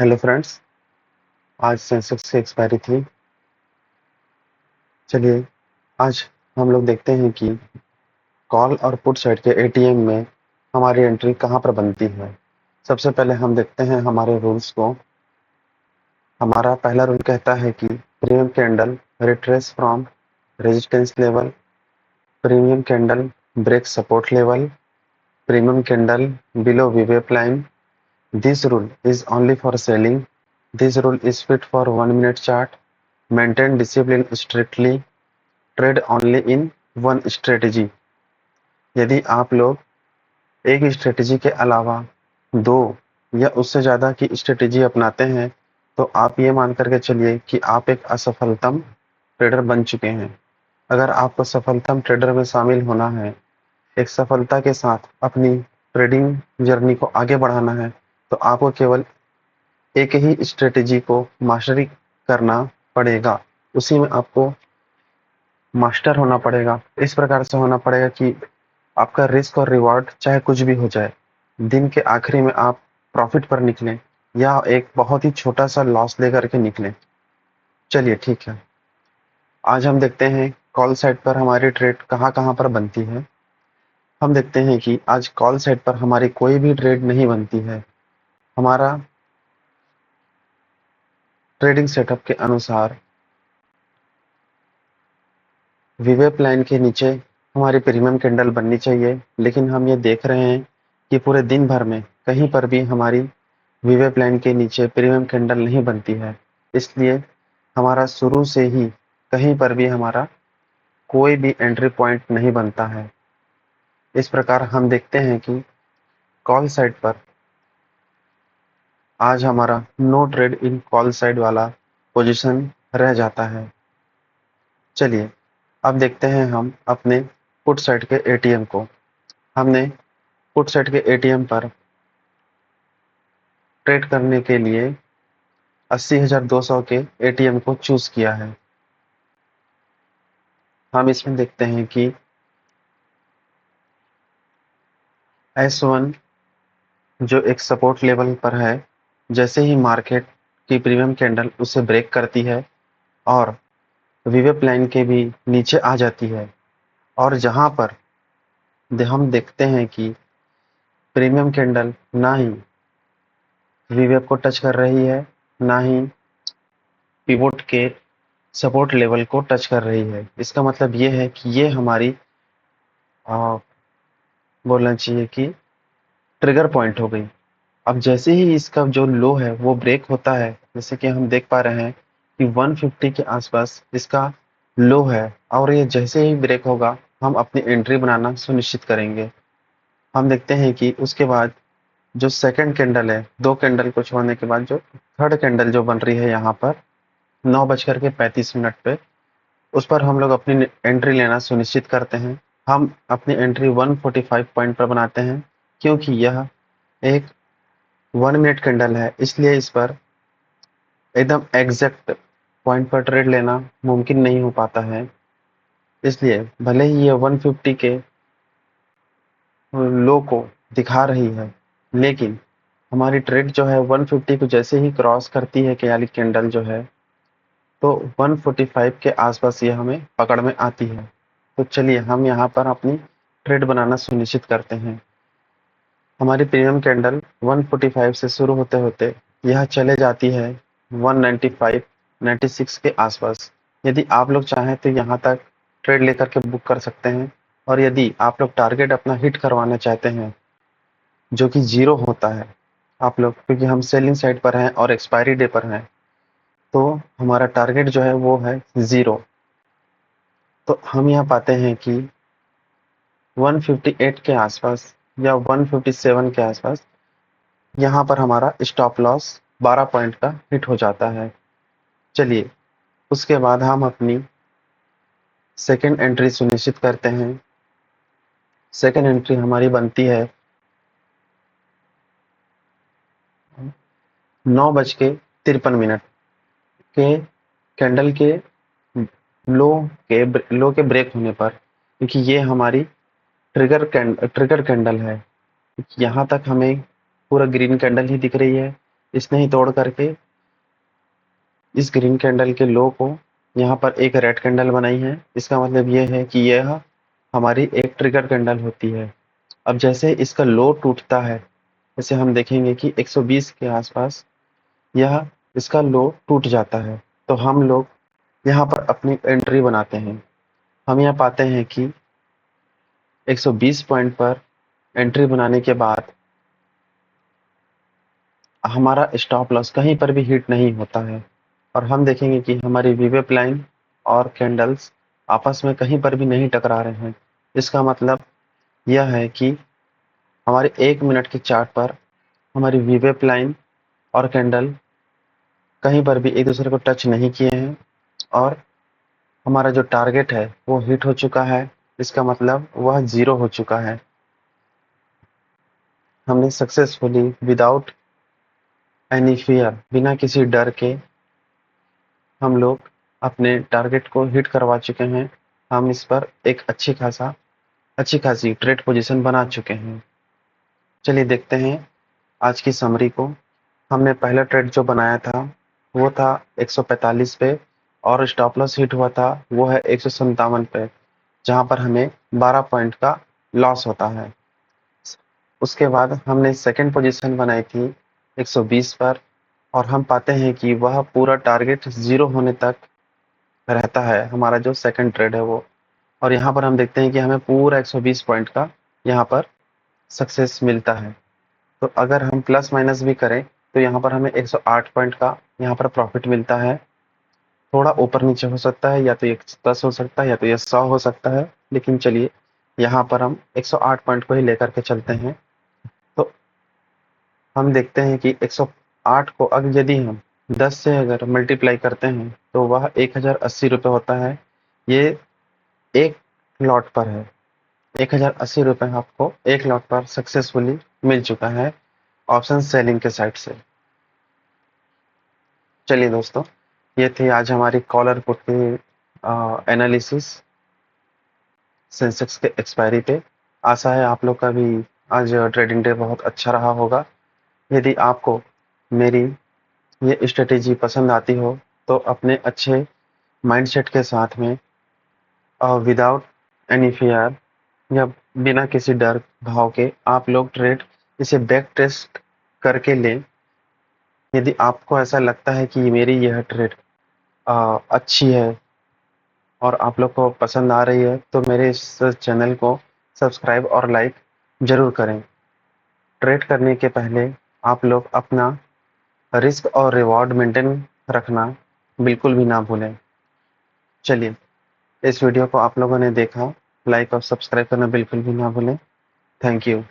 Hello friends, आज Sensex की expiry थी। चलिए, आज हम लोग देखते हैं कि कॉल और पुट साइड के एटीएम में हमारी एंट्री कहाँ पर बनती है। सबसे पहले हम देखते हैं हमारे रूल्स को। हमारा पहला रूल कहता है कि premium candle retrace from resistance level, premium candle break support level, premium candle below वीवेप line. This rule is only for selling. This rule is fit for 1 minute chart. Maintain discipline strictly. Trade only in one strategy. यदि आप लोग एक strategy के अलावा 2 या उससे ज़्यादा की स्ट्रेटेजी अपनाते हैं तो आप ये मान करके चलिए कि आप एक असफलतम ट्रेडर बन चुके हैं। अगर आपको सफलतम ट्रेडर में शामिल होना है, एक सफलता के साथ अपनी ट्रेडिंग जर्नी को आगे बढ़ाना है, तो आपको केवल एक ही स्ट्रेटेजी को मास्टरी करना पड़ेगा। उसी में आपको मास्टर होना पड़ेगा। इस प्रकार से होना पड़ेगा कि आपका रिस्क और रिवॉर्ड चाहे कुछ भी हो जाए, दिन के आखिरी में आप प्रॉफिट पर निकलें या एक बहुत ही छोटा सा लॉस लेकर के निकलें। चलिए ठीक है, आज हम देखते हैं कॉल साइड पर हमारी ट्रेड कहाँ कहाँ पर बनती है। हम देखते हैं कि आज कॉल साइड पर हमारी कोई भी ट्रेड नहीं बनती है। हमारा ट्रेडिंग सेटअप के अनुसार वीवेप लाइन के नीचे हमारी प्रीमियम कैंडल बननी चाहिए, लेकिन हम ये देख रहे हैं कि पूरे दिन भर में कहीं पर भी हमारी वीवेप लाइन के नीचे प्रीमियम कैंडल नहीं बनती है। इसलिए हमारा शुरू से ही कहीं पर भी हमारा कोई भी एंट्री पॉइंट नहीं बनता है। इस प्रकार हम देखते हैं कि कॉल साइड पर आज हमारा no trade in call side वाला पोजीशन रह जाता है। चलिए, अब देखते हैं हम अपने पुट साइड के एटीएम को। हमने पुट साइड के एटीएम पर ट्रेड करने के लिए 80,200 के एटीएम को चूज किया है। हम इसमें देखते हैं कि S1 जो एक सपोर्ट लेवल पर है, जैसे ही मार्केट की प्रीमियम कैंडल उसे ब्रेक करती है और वीवेप लाइन के भी नीचे आ जाती है, और जहां पर हम देखते हैं कि प्रीमियम कैंडल ना ही वीवेप को टच कर रही है, ना ही पिवोट के सपोर्ट लेवल को टच कर रही है। इसका मतलब ये है कि ये हमारी बोलना चाहिए कि ट्रिगर पॉइंट हो गई। अब जैसे ही इसका जो लो है वो ब्रेक होता है, जैसे कि हम देख पा रहे हैं कि 150 के आसपास इसका लो है, और ये जैसे ही ब्रेक होगा हम अपनी एंट्री बनाना सुनिश्चित करेंगे। हम देखते हैं कि उसके बाद जो सेकंड कैंडल है, 2 कैंडल को छोड़ने के बाद जो थर्ड कैंडल जो बन रही है यहाँ पर 9:35 पे, उस पर हम लोग अपनी एंट्री लेना सुनिश्चित करते हैं। हम अपनी एंट्री 145 पॉइंट पर बनाते हैं, क्योंकि यह एक 1 मिनट कैंडल है, इसलिए इस पर एकदम एग्जैक्ट पॉइंट पर ट्रेड लेना मुमकिन नहीं हो पाता है। इसलिए भले ही ये 150 के लो को दिखा रही है, लेकिन हमारी ट्रेड जो है 150 को जैसे ही क्रॉस करती है कि यानी कैंडल जो है, तो 145 के आसपास ये हमें पकड़ में आती है। तो चलिए हम यहाँ पर अपनी ट्रेड बनाना सुनिश्चित करते हैं। हमारी प्रीमियम कैंडल 145 से शुरू होते होते यह चले जाती है 195 96 के आसपास। यदि आप लोग चाहें तो यहाँ तक ट्रेड लेकर के बुक कर सकते हैं, और यदि आप लोग टारगेट अपना हिट करवाना चाहते हैं जो कि 0 होता है, आप लोग क्योंकि हम सेलिंग साइड पर हैं और एक्सपायरी डे पर हैं, तो हमारा टारगेट जो है वो है 0। तो हम यहाँ पाते हैं कि 158 के आसपास या 157 के आसपास यहाँ पर हमारा स्टॉप लॉस 12 पॉइंट का हिट हो जाता है। चलिए, उसके बाद हम अपनी सेकेंड एंट्री सुनिश्चित करते हैं। सेकेंड एंट्री हमारी बनती है 9:53 के कैंडल के लो के ब्रेक होने पर, क्योंकि ये हमारी ट्रिगर कैंडल है। यहाँ तक हमें पूरा ग्रीन कैंडल ही दिख रही है, इसने ही तोड़ करके इस ग्रीन कैंडल के लो को यहाँ पर एक रेड कैंडल बनाई है। इसका मतलब ये है कि यह हमारी एक ट्रिगर कैंडल होती है। अब जैसे इसका लो टूटता है, जैसे हम देखेंगे कि 120 के आसपास यह इसका लो टूट जाता है, तो हम लोग यहाँ पर अपनी एंट्री बनाते हैं। हम यहाँ पाते हैं कि 120 पॉइंट पर एंट्री बनाने के बाद हमारा स्टॉप लॉस कहीं पर भी हिट नहीं होता है, और हम देखेंगे कि हमारी वीवेप लाइन और कैंडल्स आपस में कहीं पर भी नहीं टकरा रहे हैं। इसका मतलब यह है कि हमारे 1 मिनट के चार्ट पर हमारी वीवेप लाइन और कैंडल कहीं पर भी एक दूसरे को टच नहीं किए हैं, और हमारा जो टारगेट है वो हिट हो चुका है। इसका मतलब वह जीरो हो चुका है। हमने सक्सेसफुली विदाउट एनी फियर, बिना किसी डर के हम लोग अपने टारगेट को हिट करवा चुके हैं। हम इस पर एक अच्छी खासी ट्रेड पोजीशन बना चुके हैं। चलिए देखते हैं आज की समरी को। हमने पहला ट्रेड जो बनाया था वो था 145 पे, और स्टॉप लॉस हिट हुआ था वो है 157 पे, जहां पर हमें 12 पॉइंट का लॉस होता है। उसके बाद हमने सेकंड पोजीशन बनाई थी 120 पर, और हम पाते हैं कि वह पूरा टारगेट जीरो होने तक रहता है, हमारा जो सेकंड ट्रेड है वो। और यहाँ पर हम देखते हैं कि हमें पूरा 120 पॉइंट का यहाँ पर सक्सेस मिलता है। तो अगर हम प्लस माइनस भी करें तो यहाँ पर हमें 108 पॉइंट का यहाँ पर प्रॉफिट मिलता है। थोड़ा ऊपर नीचे हो सकता है, या तो ये 10 हो सकता है या तो ये 100 हो सकता है, लेकिन चलिए यहाँ पर हम 108 पॉइंट को ही लेकर के चलते हैं। तो हम देखते हैं कि 108 को अगर यदि हम 10 से अगर मल्टीप्लाई करते हैं तो वह 1080 रुपये होता है। ये एक लॉट पर है। 1080 रुपये आपको एक लॉट पर सक्सेसफुली मिल चुका है ऑप्शन सेलिंग के साइड से। चलिए दोस्तों, ये थी आज हमारी कॉलर पुट की एनालिसिस सेंसेक्स के एक्सपायरी पे। आशा है आप लोग का भी आज ट्रेडिंग डे बहुत अच्छा रहा होगा। यदि आपको मेरी ये स्ट्रेटेजी पसंद आती हो तो अपने अच्छे माइंडसेट के साथ में विदाउट एनी फियर, या बिना किसी डर भाव के आप लोग ट्रेड इसे बैक टेस्ट करके लें। यदि आपको ऐसा लगता है कि मेरी यह ट्रेड अच्छी है और आप लोग को पसंद आ रही है, तो मेरे इस चैनल को सब्सक्राइब और लाइक जरूर करें। ट्रेड करने के पहले आप लोग अपना रिस्क और रिवॉर्ड मेंटेन रखना बिल्कुल भी ना भूलें। चलिए, इस वीडियो को आप लोगों ने देखा, लाइक और सब्सक्राइब करना बिल्कुल भी ना भूलें। Thank you.